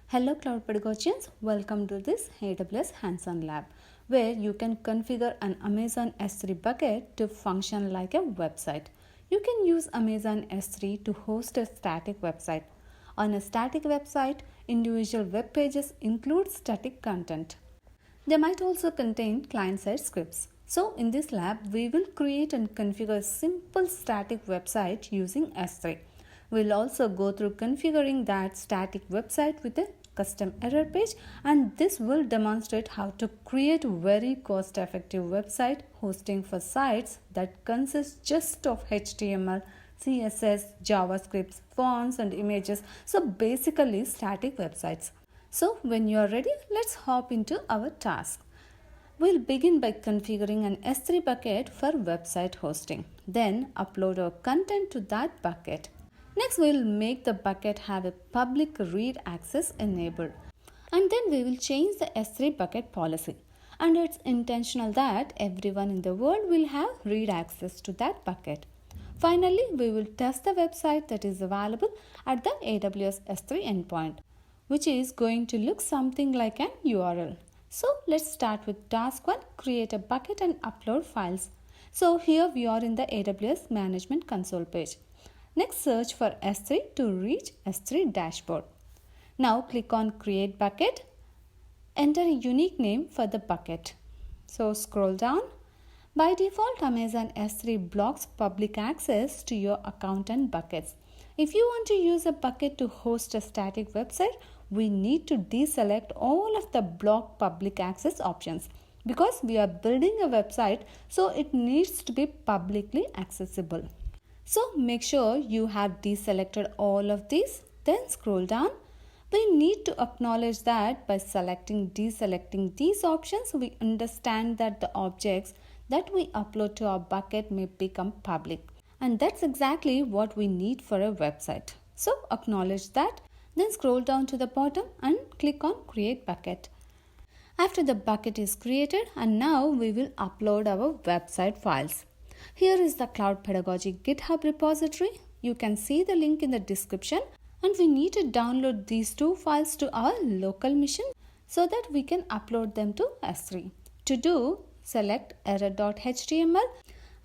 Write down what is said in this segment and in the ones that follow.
Hello Cloud Pedagogians, welcome to this AWS Hands-on Lab where you can configure an Amazon S3 bucket to function like a website. You can use Amazon S3 to host a static website. On a static website, individual web pages include static content. They might also contain client-side scripts. So in this lab, we will create and configure a simple static website using S3. We'll also go through configuring that static website with a custom error page, and this will demonstrate how to create a very cost-effective website hosting for sites that consist just of HTML, CSS, JavaScript, fonts and images. So basically static websites. So when you are ready, let's hop into our task. We'll begin by configuring an S3 bucket for website hosting. Then upload our content to that bucket. Next, we will make the bucket have a public read access enabled. And then we will change the S3 bucket policy. And it's intentional that everyone in the world will have read access to that bucket. Finally, we will test the website that is available at the AWS S3 endpoint, which is going to look something like an URL. So let's start with task 1, create a bucket and upload files. So here we are in the AWS Management Console page. Next, search for S3 to reach S3 dashboard. Now click on Create Bucket. Enter a unique name for the bucket. So scroll down. By default, Amazon S3 blocks public access to your account and buckets. If you want to use a bucket to host a static website, we need to deselect all of the block public access options because we are building a website, so it needs to be publicly accessible. So make sure you have deselected all of these, then scroll down. We need to acknowledge that by deselecting these options, we understand that the objects that we upload to our bucket may become public. And that's exactly what we need for a website. So acknowledge that, then scroll down to the bottom and click on Create Bucket. After the bucket is created, and now we will upload our website files. Here is the Cloud Pedagogy GitHub repository. You can see the link in the description, and we need to download these two files to our local machine so that we can upload them to S3. To do, select error.html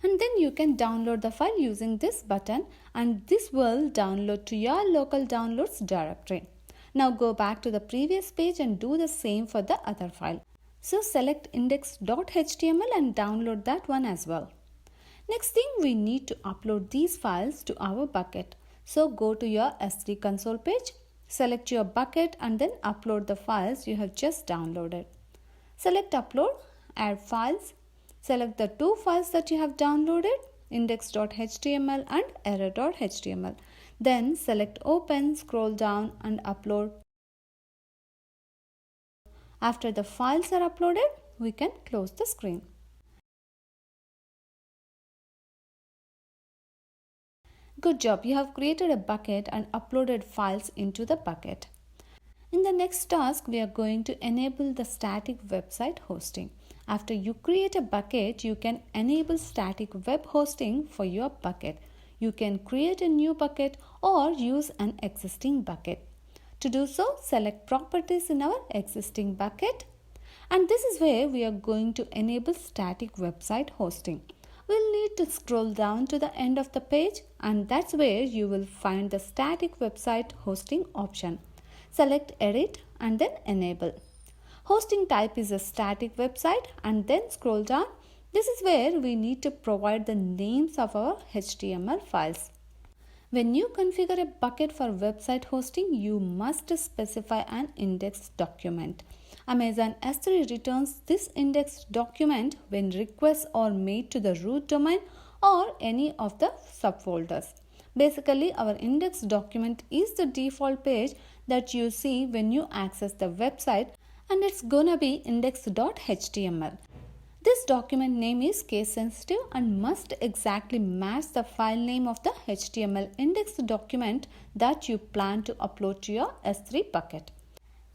and then you can download the file using this button, and this will download to your local downloads directory. Now go back to the previous page and do the same for the other file. So select index.html and download that one as well. Next thing, we need to upload these files to our bucket. So go to your S3 console page, select your bucket and then upload the files you have just downloaded. Select upload, add files, select the two files that you have downloaded, index.html and error.html. Then select open, scroll down and upload. After the files are uploaded, we can close the screen. Good job, you have created a bucket and uploaded files into the bucket. In the next task, we are going to enable the static website hosting. After you create a bucket, you can enable static web hosting for your bucket. You can create a new bucket or use an existing bucket. To do so, select Properties in our existing bucket. And this is where we are going to enable static website hosting. We'll need to scroll down to the end of the page, and that's where you will find the static website hosting option. Select Edit and then Enable. Hosting type is a static website, and then scroll down. This is where we need to provide the names of our HTML files. When you configure a bucket for website hosting, you must specify an index document. Amazon S3 returns this index document when requests are made to the root domain or any of the subfolders. Basically, our index document is the default page that you see when you access the website, and it's gonna be index.html. This document name is case sensitive and must exactly match the file name of the HTML index document that you plan to upload to your S3 bucket.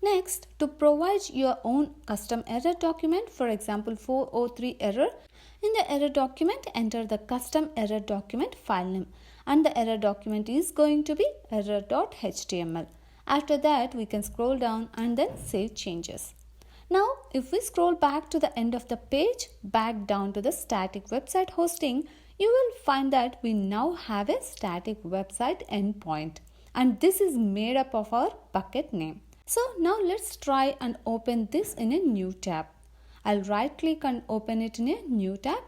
Next, to provide your own custom error document, for example 403 error, in the error document enter the custom error document file name, and the error document is going to be error.html. After that, we can scroll down and then save changes. Now, if we scroll back to the end of the page, back down to the static website hosting, you will find that we now have a static website endpoint, and this is made up of our bucket name. So now let's try and open this in a new tab. I'll right click and open it in a new tab.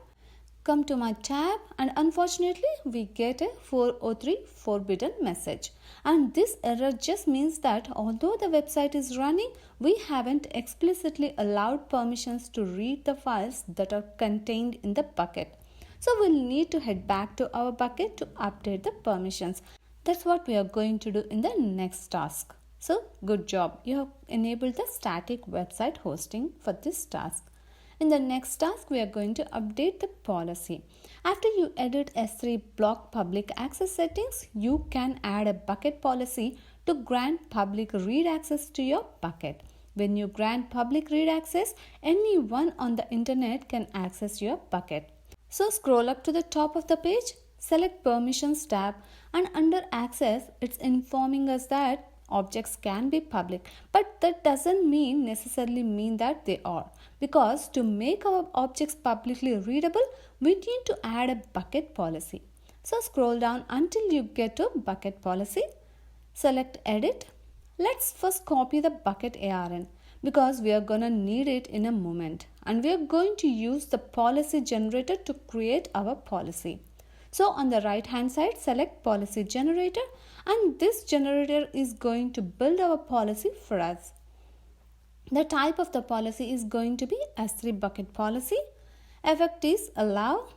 Come to my tab, and unfortunately we get a 403 forbidden message, and this error just means that although the website is running, we haven't explicitly allowed permissions to read the files that are contained in the bucket. So we'll need to head back to our bucket to update the permissions. That's what we are going to do in the next task. So good job, you have enabled the static website hosting for this task. In the next task, we are going to update the policy. After you edit S3 block public access settings, you can add a bucket policy to grant public read access to your bucket. When you grant public read access, anyone on the internet can access your bucket. So scroll up to the top of the page, select Permissions tab, and under Access, it's informing us that objects can be public, but that doesn't necessarily mean that they are, because to make our objects publicly readable, we need to add a bucket policy. So scroll down until you get to bucket policy, select Edit. Let's first copy the bucket ARN because we are gonna need it in a moment, and we are going to use the policy generator to create our policy. So on the right hand side, select Policy Generator, and this generator is going to build our policy for us. The type of the policy is going to be S3 bucket policy. Effect is allow.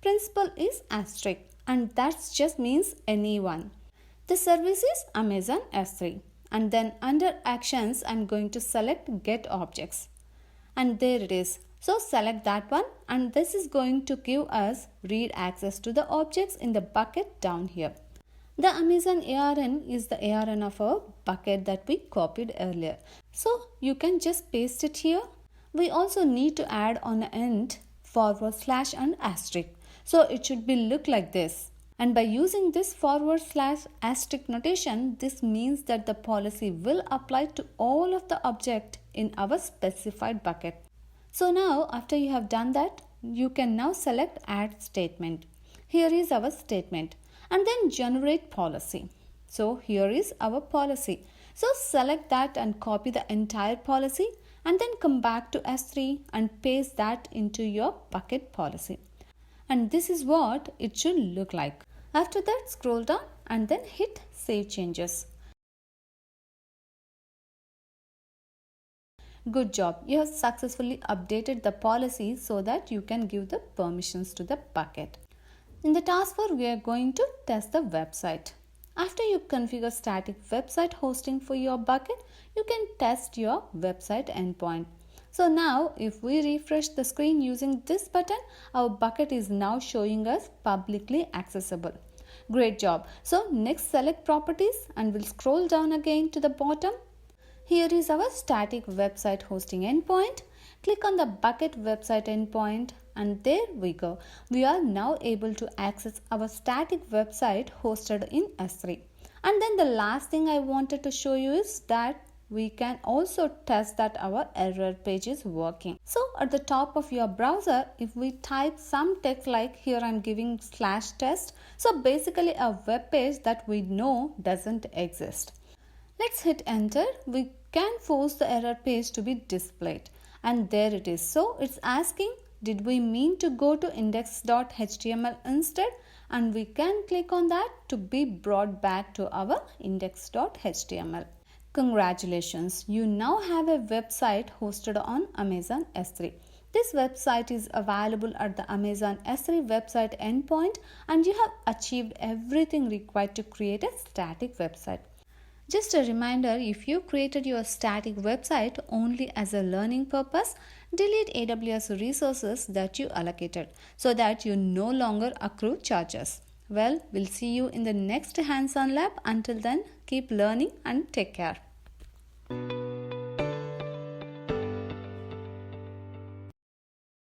Principal is asterisk, and that just means anyone. The service is Amazon S3, and then under actions, I'm going to select get objects, and there it is. So select that one, and this is going to give us read access to the objects in the bucket down here. The Amazon ARN is the ARN of our bucket that we copied earlier. So you can just paste it here. We also need to add on the end / and asterisk. So it should be look like this. And by using this / asterisk notation, this means that the policy will apply to all of the objects in our specified bucket. So now after you have done that, you can now select add statement. Here is our statement, and then generate policy. So here is our policy. So select that and copy the entire policy, and then come back to S3 and paste that into your bucket policy. And this is what it should look like. After that, scroll down and then hit save changes. Good job, you have successfully updated the policy so that you can give the permissions to the bucket. In the task 4, we are going to test the website. After you configure static website hosting for your bucket, you can test your website endpoint. So now if we refresh the screen using this button, our bucket is now showing us publicly accessible. Great job. So next, select properties and we'll scroll down again to the bottom. Here is our static website hosting endpoint. Click on the bucket website endpoint, and there we go. We are now able to access our static website hosted in S3. And then the last thing I wanted to show you is that we can also test that our error page is working. So at the top of your browser, if we type some text like here I'm giving /test, so basically a web page that we know doesn't exist. Let's hit enter. We can force the error page to be displayed, and there it is. So it's asking, did we mean to go to index.html instead? And we can click on that to be brought back to our index.html. Congratulations, you now have a website hosted on Amazon S3. This website is available at the Amazon S3 website endpoint, and you have achieved everything required to create a static website. Just a reminder, if you created your static website only as a learning purpose, delete AWS resources that you allocated so that you no longer accrue charges. Well, we'll see you in the next hands-on lab. Until then, keep learning and take care.